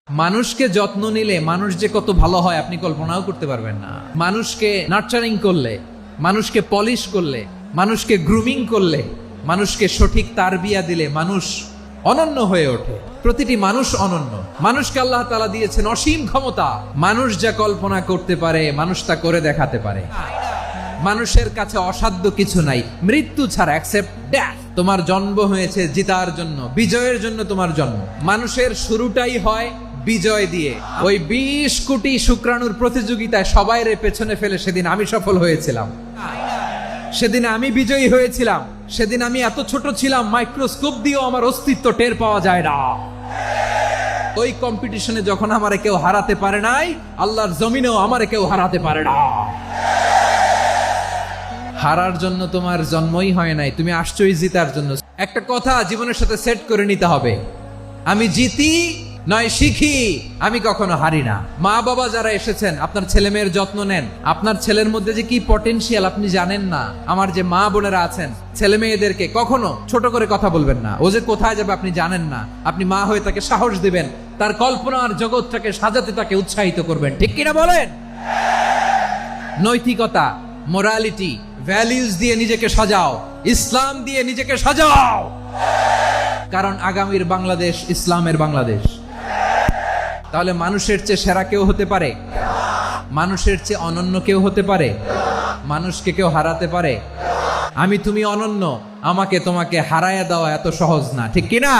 মানুষকে যত্ন নিলে মানুষ যে কত ভালো হয় আপনি কল্পনাও করতে পারবেন না। মানুষকে নার্চারিং করলে, মানুষকে পলিশ করলে, মানুষকে গ্রুমিং করলে, মানুষকে সঠিক তারবিয়া দিলে মানুষ অনন্য হয়ে ওঠে। প্রতিটি মানুষ অনন্য। মানুষকে আল্লাহ তাআলা দিয়েছেন অসীম ক্ষমতা। মানুষ যা কল্পনা করতে পারে মানুষ তা করে দেখাতে পারে। মানুষের কাছে অসাধ্য কিছু নাই মৃত্যু ছাড়া, অ্যাকসেপ্ট ডেথ। তোমার জন্ম হয়েছে জিতার জন্য, বিজয়ের জন্য তোমার জন্ম। মানুষের শুরুটাই হয় বিজয় দিয়ে। ওই 20 কোটি শুক্রাণুর প্রতিযোগিতায় সবাইরে পেছনে ফেলে সেদিন আমি সফল হয়েছিলাম, সেদিন আমি বিজয়ী হয়েছিলাম। সেদিন আমি এত ছোট ছিলাম মাইক্রোস্কোপ দিয়েও আমার অস্তিত্ব টের পাওয়া যায় না। ওই কম্পিটিশনে যখন আমারে কেউ হারাতে পারে নাই, আল্লাহর জমিনেও আমারে কেউ হারাতে পারে না। হারার জন্য তোমার জন্মই হয় নাই, তুমি আসছোই জিতার জন্য। একটা কথা জীবনের সাথে সেট করে নিতে হবে, আমি জিতি নয় শিখি, আমি কখনো হারি না। মা বাবা যারা এসেছেন আপনার ছেলে মেয়ের যত্ন নেন। আপনার ছেলের মধ্যে যে কি পটেনশিয়াল আপনি জানেন না। আমার যে মা বোনেরা আছেন, ছেলে মেয়েদেরকে কখনো ছোট করে কথা বলবেন না। ও যে কোথায় যাবে আপনি জানেন না। আপনি মা হয়ে তাকে সাহস দিবেন, তার কল্পনার জগৎটাকে সাজাতে তাকে উৎসাহিত করবেন। ঠিক কিনা বলেন? নৈতিকতা, মোরালিটি, ভ্যালিউজ দিয়ে নিজেকে সাজাও, ইসলাম দিয়ে নিজেকে সাজাও। কারণ আগামীর বাংলাদেশ ইসলামের বাংলাদেশ। তাহলে মানুষের চেয়ে সেরা কেউ হতে পারে? মানুষের চেয়ে অনন্য কেউ হতে পারে? মানুষকে কেউ হারাতে পারে? আমি তুমি অনন্য, আমাকে তোমাকে হারায়া দেওয়া এত সহজ না। ঠিক কিনা?